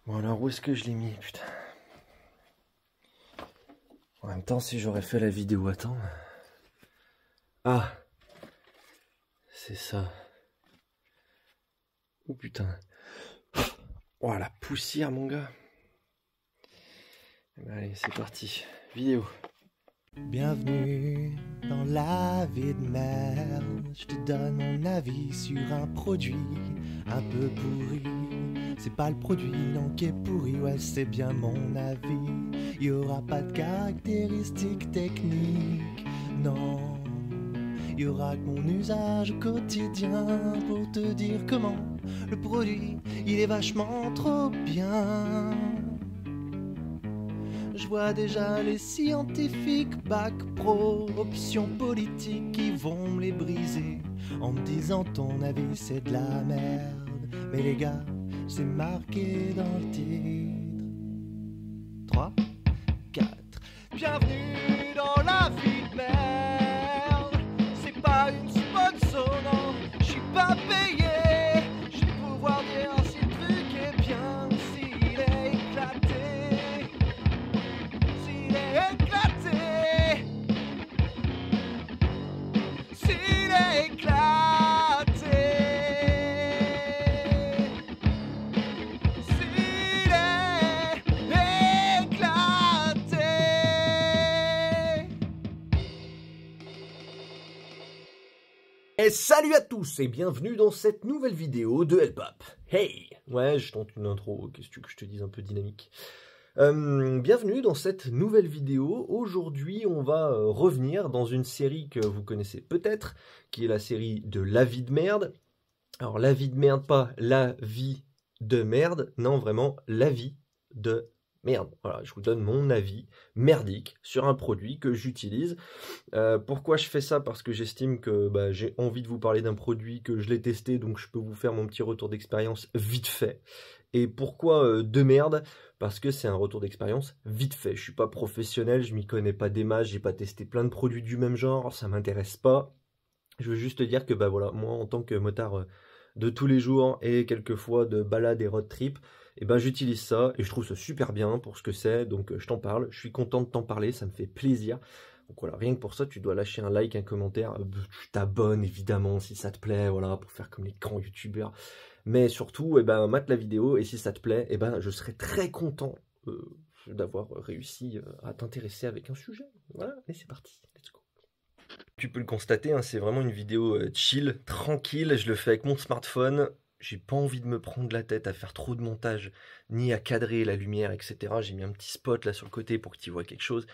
Bon alors où est-ce que je l'ai mis, putain. En même temps, si j'aurais fait la vidéo à temps... Ah, c'est ça. Oh putain. Oh la poussière mon gars. Allez, c'est parti. Vidéo. Bienvenue dans la vie de merde. Je te donne mon avis sur un produit un peu pourri. C'est pas le produit non qui est pourri, ouais c'est bien mon avis. Y aura pas de caractéristiques techniques, non. Y aura que mon usage au quotidien pour te dire comment le produit il est vachement trop bien. Je vois déjà les scientifiques bac pro, options politiques qui vont me les briser en me disant ton avis c'est de la merde. Mais les gars, c'est marqué dans le titre. 3, 4. Bienvenue dans la vie de merde. C'est pas une sponsor, non, je suis pas payé. Je vais pouvoir dire si le truc est bien, s'il est éclaté. S'il est éclaté. S'il est éclaté. S'il est éclaté. Et salut à tous et bienvenue dans cette nouvelle vidéo de Helpap. Hey. Ouais, je tente une intro, qu'est-ce que je te dise, un peu dynamique. Bienvenue dans cette nouvelle vidéo. Aujourd'hui, on va revenir dans une série que vous connaissez peut-être, qui est la série de La vie de merde. Alors, la vie de merde, pas la vie de merde, non, vraiment, la vie de merde. Voilà, je vous donne mon avis merdique sur un produit que j'utilise. Pourquoi je fais ça? Parce que j'estime que j'ai envie de vous parler d'un produit, que je l'ai testé, donc je peux vous faire mon petit retour d'expérience vite fait. Et pourquoi de merde? Parce que c'est un retour d'expérience vite fait. Je suis pas professionnel, je m'y connais pas des masses, j'ai pas testé plein de produits du même genre, ça m'intéresse pas. Je veux juste te dire que voilà, moi en tant que motard de tous les jours et quelquefois de balade et road trip, j'utilise ça et je trouve ça super bien pour ce que c'est, donc je t'en parle, je suis content de t'en parler, ça me fait plaisir. Donc voilà, rien que pour ça, tu dois lâcher un like, un commentaire, tu t'abonnes évidemment si ça te plaît, voilà, pour faire comme les grands youtubeurs. Mais surtout, mate la vidéo et si ça te plaît, je serai très content d'avoir réussi à t'intéresser avec un sujet. Voilà, et c'est parti, let's go. Tu peux le constater, hein, c'est vraiment une vidéo chill, tranquille, je le fais avec mon smartphone. J'ai pas envie de me prendre la tête à faire trop de montage, ni à cadrer la lumière, etc. J'ai mis un petit spot là sur le côté pour que tu vois quelque chose.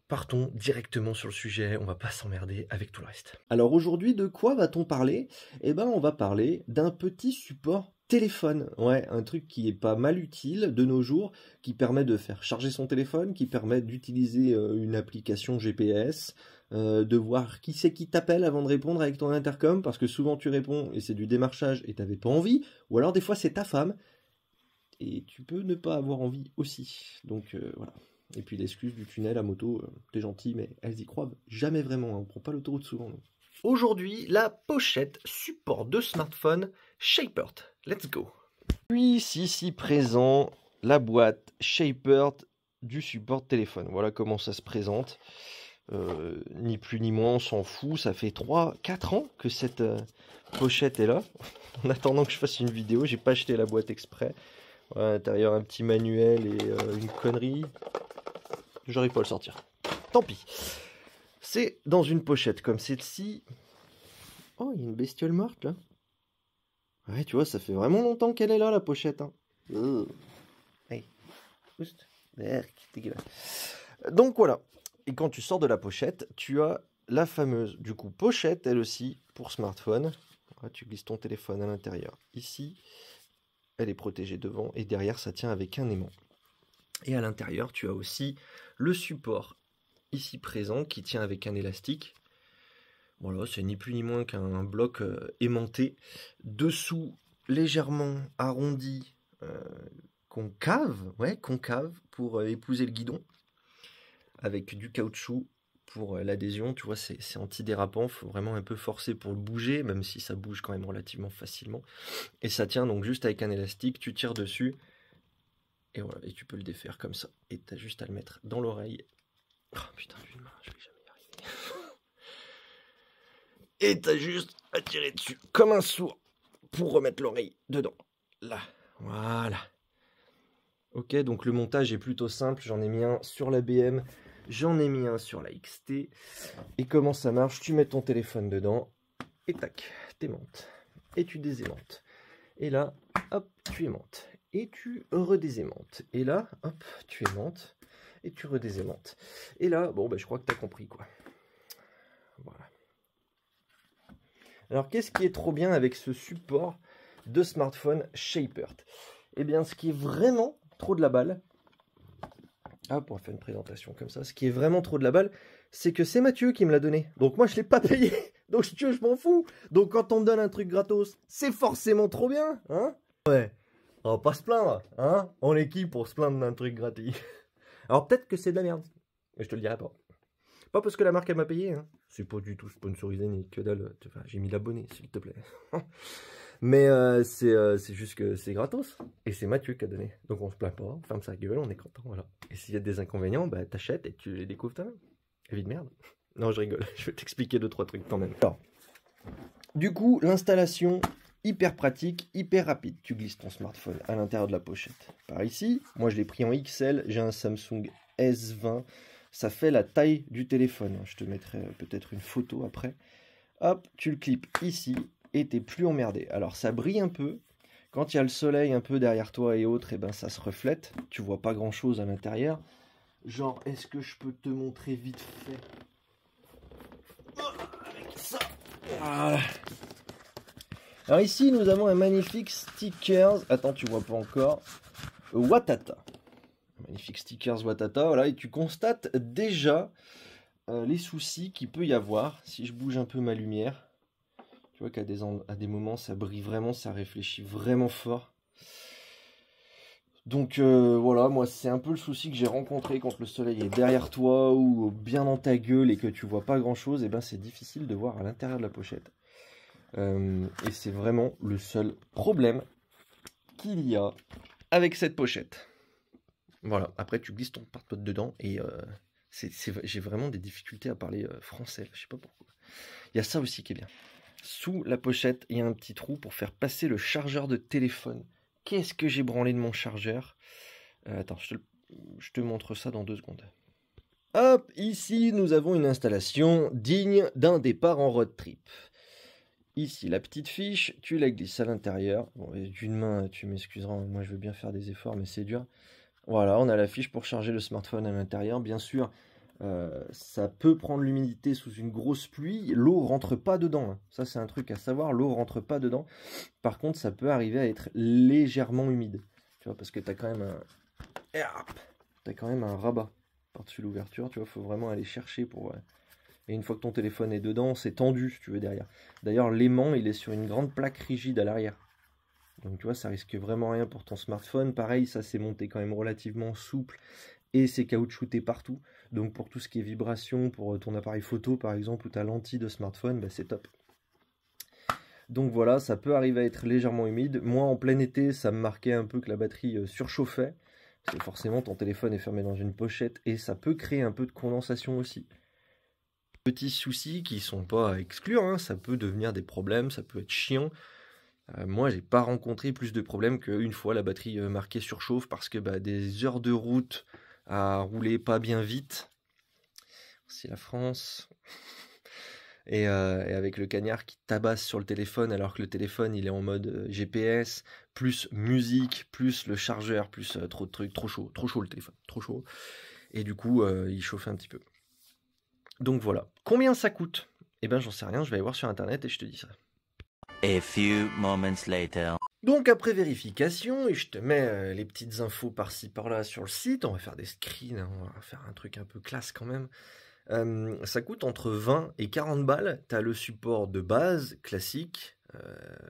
Partons directement sur le sujet, on va pas s'emmerder avec tout le reste. Alors aujourd'hui, de quoi va-t-on parler? On va parler d'un petit support téléphone. Ouais, un truc qui est pas mal utile de nos jours, qui permet de faire charger son téléphone, qui permet d'utiliser une application GPS, de voir qui c'est qui t'appelle avant de répondre avec ton intercom, parce que souvent tu réponds et c'est du démarchage et t'avais pas envie, ou alors des fois c'est ta femme, et tu peux ne pas avoir envie aussi. Donc voilà. Et puis l'excuse du tunnel à moto, t'es gentil, mais elles y croient jamais vraiment, hein, on prend pas l'autoroute souvent. Donc. Aujourd'hui, la pochette support de smartphone Shapert. Let's go. Puis ici présent, la boîte Shapert du support téléphone. Voilà comment ça se présente. Ni plus ni moins, on s'en fout. Ça fait 3-4 ans que cette pochette est là. En attendant que je fasse une vidéo, j'ai pas acheté la boîte exprès. Voilà, à l'intérieur, un petit manuel et une connerie. J'arrive pas à le sortir. Tant pis. C'est dans une pochette comme celle-ci. Oh, il y a une bestiole morte là. Ouais, tu vois, ça fait vraiment longtemps qu'elle est là, la pochette. Hein. Hey. Donc voilà. Et quand tu sors de la pochette, tu as la fameuse, du coup, pochette, elle aussi, pour smartphone. Là, tu glisses ton téléphone à l'intérieur. Ici, elle est protégée devant et derrière, ça tient avec un aimant. Et à l'intérieur, tu as aussi le support ici présent qui tient avec un élastique. Voilà, c'est ni plus ni moins qu'un bloc aimanté. Dessous, légèrement arrondi, concave, ouais, concave pour épouser le guidon. Avec du caoutchouc pour l'adhésion, tu vois, c'est antidérapant, il faut vraiment un peu forcer pour le bouger, même si ça bouge quand même relativement facilement. Et ça tient donc juste avec un élastique, tu tires dessus, et voilà, et tu peux le défaire comme ça. Et tu as juste à le mettre dans l'oreille. Oh putain, d'une main, je vais jamais y arriver. Et tu as juste à tirer dessus, comme un sourd, pour remettre l'oreille dedans. Là, voilà. Ok, donc le montage est plutôt simple, j'en ai mis un sur la BM, j'en ai mis un sur la XT. Et comment ça marche? Tu mets ton téléphone dedans, et tac, t'aimantes. Et tu désaimantes. Et là, hop, tu aimantes. Et tu redésaimantes. Et là, hop, tu aimantes. Et tu redésaimantes. Et là, bon, bah, je crois que t'as compris, quoi. Voilà. Alors, qu'est-ce qui est trop bien avec ce support de smartphone Shapered? Eh bien, ce qui est vraiment trop de la balle, hop, on va faire une présentation comme ça. Ce qui est vraiment trop de la balle, c'est que c'est Mathieu qui me l'a donné. Donc moi, je ne l'ai pas payé. Donc je m'en fous. Donc quand on me donne un truc gratos, c'est forcément trop bien. Hein? Ouais. On va pas se plaindre. Hein? On est qui pour se plaindre d'un truc gratuit? Alors peut-être que c'est de la merde. Mais je te le dirai pas. Pas parce que la marque elle m'a payé. Hein. C'est pas du tout sponsorisé ni que dalle. Enfin, j'ai mis l'abonné, s'il te plaît. Mais c'est juste que c'est gratos. Et c'est Mathieu qui a donné. Donc on se plaint pas, on ferme sa gueule, on est content, voilà. Et s'il y a des inconvénients, bah t'achètes et tu les découvres toi-même. Vie de merde. Non, je rigole. Je vais t'expliquer 2-3 trucs quand même. Alors, du coup, l'installation, hyper pratique, hyper rapide. Tu glisses ton smartphone à l'intérieur de la pochette. Par ici, moi je l'ai pris en XL, j'ai un Samsung S20. Ça fait la taille du téléphone. Je te mettrai peut-être une photo après. Hop, tu le clips ici. Et t'es plus emmerdé. Alors ça brille un peu. Quand il y a le soleil un peu derrière toi et autres, et ben ça se reflète. Tu vois pas grand chose à l'intérieur. Genre, est-ce que je peux te montrer vite fait? Oh, avec ça. Voilà. Alors ici, nous avons un magnifique stickers. Attends, tu vois pas encore. Watata. Magnifique stickers Watata. Voilà, et tu constates déjà les soucis qu'il peut y avoir. Si je bouge un peu ma lumière. Tu vois qu'à des moments, ça brille vraiment, ça réfléchit vraiment fort. Donc voilà, moi c'est un peu le souci que j'ai rencontré quand le soleil est derrière toi ou bien dans ta gueule et que tu vois pas grand chose, et ben c'est difficile de voir à l'intérieur de la pochette. Et c'est vraiment le seul problème qu'il y a avec cette pochette. Voilà, après tu glisses ton porte-pote dedans et j'ai vraiment des difficultés à parler français, je sais pas pourquoi. Il y a ça aussi qui est bien. Sous la pochette, il y a un petit trou pour faire passer le chargeur de téléphone. Qu'est-ce que j'ai branlé de mon chargeur? Attends, je te montre ça dans 2 secondes. Hop, ici, nous avons une installation digne d'un départ en road trip. Ici, la petite fiche, tu la glisses à l'intérieur. Bon, d'une main, tu m'excuseras, moi je veux bien faire des efforts, mais c'est dur. Voilà, on a la fiche pour charger le smartphone à l'intérieur. Bien sûr, ça peut prendre l'humidité sous une grosse pluie, l'eau rentre pas dedans, hein. Ça c'est un truc à savoir, l'eau rentre pas dedans. Par contre ça peut arriver à être légèrement humide, tu vois, parce que tu as quand même un rabat par-dessus l'ouverture, tu vois, faut vraiment aller chercher pour... Et une fois que ton téléphone est dedans, c'est tendu si tu veux derrière. D'ailleurs l'aimant il est sur une grande plaque rigide à l'arrière. Donc tu vois, ça risque vraiment rien pour ton smartphone. Pareil, ça c'est monté quand même relativement souple. Et c'est caoutchouté partout. Donc pour tout ce qui est vibration, pour ton appareil photo par exemple, ou ta lentille de smartphone, bah, c'est top. Donc voilà, ça peut arriver à être légèrement humide. Moi en plein été, ça me marquait un peu que la batterie surchauffait. Parce que forcément ton téléphone est fermé dans une pochette et ça peut créer un peu de condensation aussi. Petits soucis qui ne sont pas à exclure, hein. Ça peut devenir des problèmes, ça peut être chiant. Moi, j'ai pas rencontré plus de problèmes qu'une fois la batterie marquée surchauffe parce que des heures de route à rouler pas bien vite. C'est la France. Et avec le cagnard qui tabasse sur le téléphone alors que le téléphone il est en mode GPS, plus musique, plus le chargeur, plus trop de trucs, trop chaud le téléphone, trop chaud. Et du coup, il chauffait un petit peu. Donc voilà. Combien ça coûte? Eh ben j'en sais rien, je vais aller voir sur internet et je te dis ça. A few moments later. Donc après vérification, et je te mets les petites infos par-ci par-là sur le site, on va faire des screens, hein, on va faire un truc un peu classe quand même. Ça coûte entre 20 et 40 balles, tu as le support de base, classique,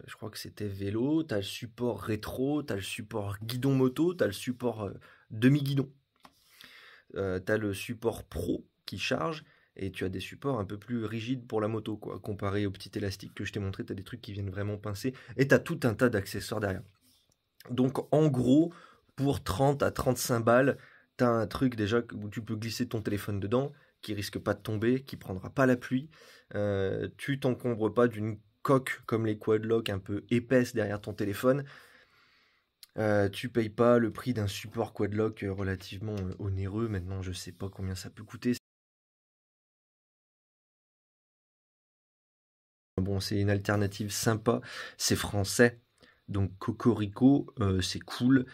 je crois que c'était vélo, tu as le support rétro, tu as le support guidon moto, tu as le support demi-guidon. Tu as le support pro qui charge, et tu as des supports un peu plus rigides pour la moto, quoi. Comparé au petit élastique que je t'ai montré, tu as des trucs qui viennent vraiment pincer, et tu as tout un tas d'accessoires derrière. Donc en gros, pour 30 à 35 balles, tu as un truc déjà où tu peux glisser ton téléphone dedans, qui risque pas de tomber, qui prendra pas la pluie, tu t'encombres pas d'une coque comme les Quadlock un peu épaisse derrière ton téléphone. Tu payes pas le prix d'un support Quadlock relativement onéreux. Maintenant, je sais pas combien ça peut coûter. Bon, c'est une alternative sympa. C'est français, donc Cocorico, c'est cool.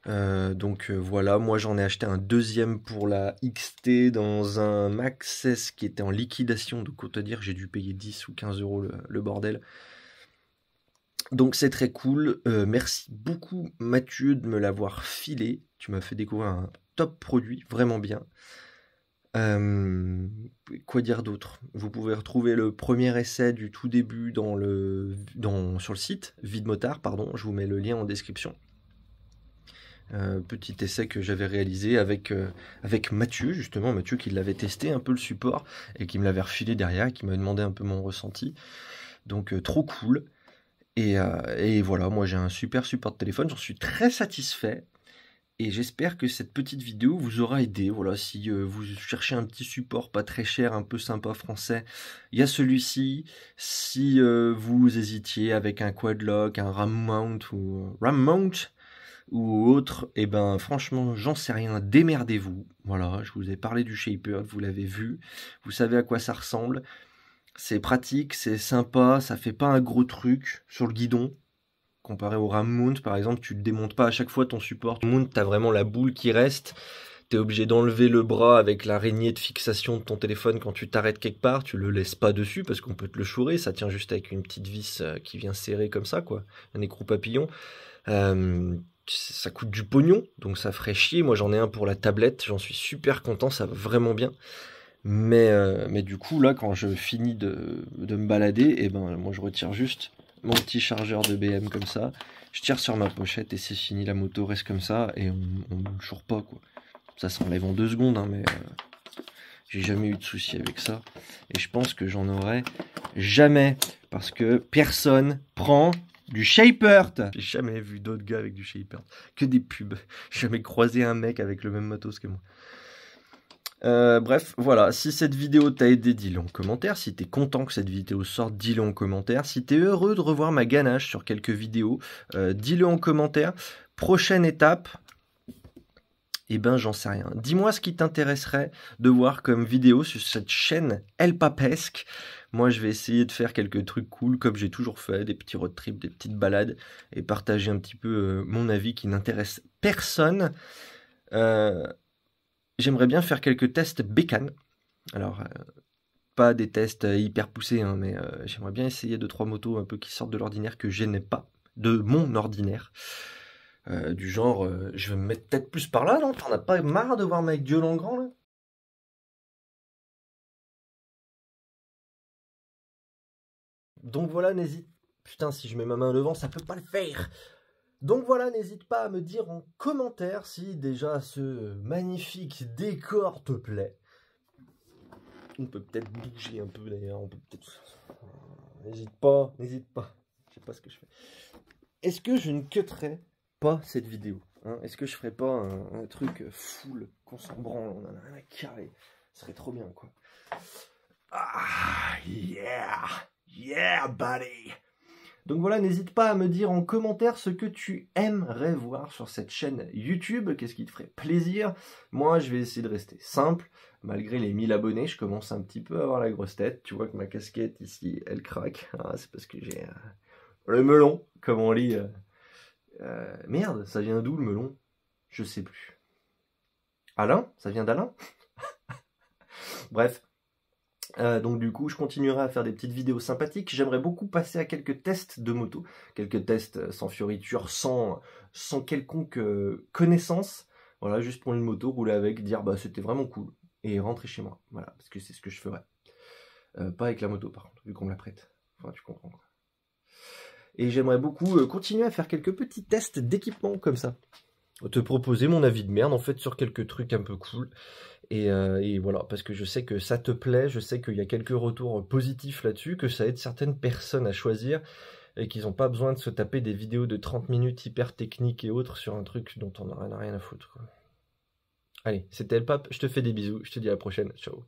Voilà, moi j'en ai acheté un deuxième pour la XT dans un Maxxis qui était en liquidation. Donc autant dire, j'ai dû payer 10 ou 15 euros le bordel. Donc c'est très cool, merci beaucoup Mathieu de me l'avoir filé, tu m'as fait découvrir un top produit, vraiment bien. Quoi dire d'autre? Vous pouvez retrouver le premier essai du tout début sur le site, Videmotard, pardon, je vous mets le lien en description. Petit essai que j'avais réalisé avec Mathieu, justement, Mathieu qui l'avait testé un peu le support, et qui me l'avait refilé derrière, et qui m'avait demandé un peu mon ressenti. Donc trop cool. Et voilà, moi j'ai un super support de téléphone, j'en suis très satisfait. Et j'espère que cette petite vidéo vous aura aidé. Voilà, si vous cherchez un petit support pas très cher, un peu sympa français, il y a celui-ci. Si vous hésitiez avec un Quadlock, un RAM mount ou autre, et ben franchement, j'en sais rien, démerdez-vous. Voilà, je vous ai parlé du Shaper, vous l'avez vu, vous savez à quoi ça ressemble. C'est pratique, c'est sympa, ça fait pas un gros truc sur le guidon. Comparé au RAM mount, par exemple, tu ne démontes pas à chaque fois ton support. Mount, tu as vraiment la boule qui reste. Tu es obligé d'enlever le bras avec l'araignée de fixation de ton téléphone quand tu t'arrêtes quelque part. Tu le laisses pas dessus parce qu'on peut te le chourer. Ça tient juste avec une petite vis qui vient serrer comme ça, quoi. Un écrou papillon. Ça coûte du pognon, donc ça ferait chier. Moi, j'en ai un pour la tablette. J'en suis super content, ça va vraiment bien. Mais du coup, là, quand je finis de me balader, et ben, moi, je retire juste mon petit chargeur de BM comme ça. Je tire sur ma pochette et c'est fini. La moto reste comme ça et on ne le choure pas, quoi. Ça s'enlève en 2 secondes, hein, mais j'ai jamais eu de souci avec ça. Et je pense que j'en aurai jamais parce que personne prend du Shaper. J'ai jamais vu d'autres gars avec du Shaper. Que des pubs. J'ai jamais croisé un mec avec le même matos que moi. Bref, voilà, si cette vidéo t'a aidé, dis-le en commentaire. Si t'es content que cette vidéo sorte, dis-le en commentaire. Si t'es heureux de revoir ma ganache sur quelques vidéos, dis-le en commentaire. Prochaine étape, eh ben j'en sais rien. Dis-moi ce qui t'intéresserait de voir comme vidéo sur cette chaîne Elpapesque. Moi, je vais essayer de faire quelques trucs cool, comme j'ai toujours fait, des petits road trips, des petites balades, et partager un petit peu mon avis qui n'intéresse personne. J'aimerais bien faire quelques tests bécane. Alors, pas des tests hyper poussés, hein, mais j'aimerais bien essayer 2-3 motos un peu qui sortent de l'ordinaire que je n'ai pas, de mon ordinaire. Du genre, je vais me mettre peut-être plus par là, non? T'en as pas marre de voir ma gueule en grand, là? Donc voilà, n'hésite... Putain, si je mets ma main devant, ça peut pas le faire. Donc voilà, n'hésite pas à me dire en commentaire si déjà ce magnifique décor te plaît. On peut peut-être bouger un peu d'ailleurs, on peut peut-être... N'hésite pas. Je sais pas ce que je fais. Est-ce que je ne cutterai pas cette vidéo, hein? Est-ce que je ferai pas un truc full, qu'on s'en branle, on en a rien à carrer. Ce serait trop bien, quoi. Ah, yeah, buddy. Donc voilà, n'hésite pas à me dire en commentaire ce que tu aimerais voir sur cette chaîne YouTube, qu'est-ce qui te ferait plaisir. Moi, je vais essayer de rester simple. Malgré les 1000 abonnés, je commence un petit peu à avoir la grosse tête. Tu vois que ma casquette ici, elle craque. Ah, c'est parce que j'ai le melon, comme on lit. Merde, ça vient d'où le melon? Je sais plus. Alain? Ça vient d'Alain? Bref. Donc du coup, je continuerai à faire des petites vidéos sympathiques. J'aimerais beaucoup passer à quelques tests de moto. Quelques tests sans fioriture, sans quelconque connaissance. Voilà, juste prendre une moto, rouler avec, dire bah c'était vraiment cool. Et rentrer chez moi. Voilà, parce que c'est ce que je ferais. Pas avec la moto par contre, vu qu'on me la prête. Enfin, tu comprends quoi. Et j'aimerais beaucoup continuer à faire quelques petits tests d'équipement comme ça. te proposer mon avis de merde en fait sur quelques trucs un peu cool. Et voilà, parce que je sais que ça te plaît, je sais qu'il y a quelques retours positifs là-dessus, que ça aide certaines personnes à choisir et qu'ils n'ont pas besoin de se taper des vidéos de 30 minutes hyper techniques et autres sur un truc dont on n'a rien à foutre, quoi. Allez, c'était El Pape, je te fais des bisous, je te dis à la prochaine, ciao.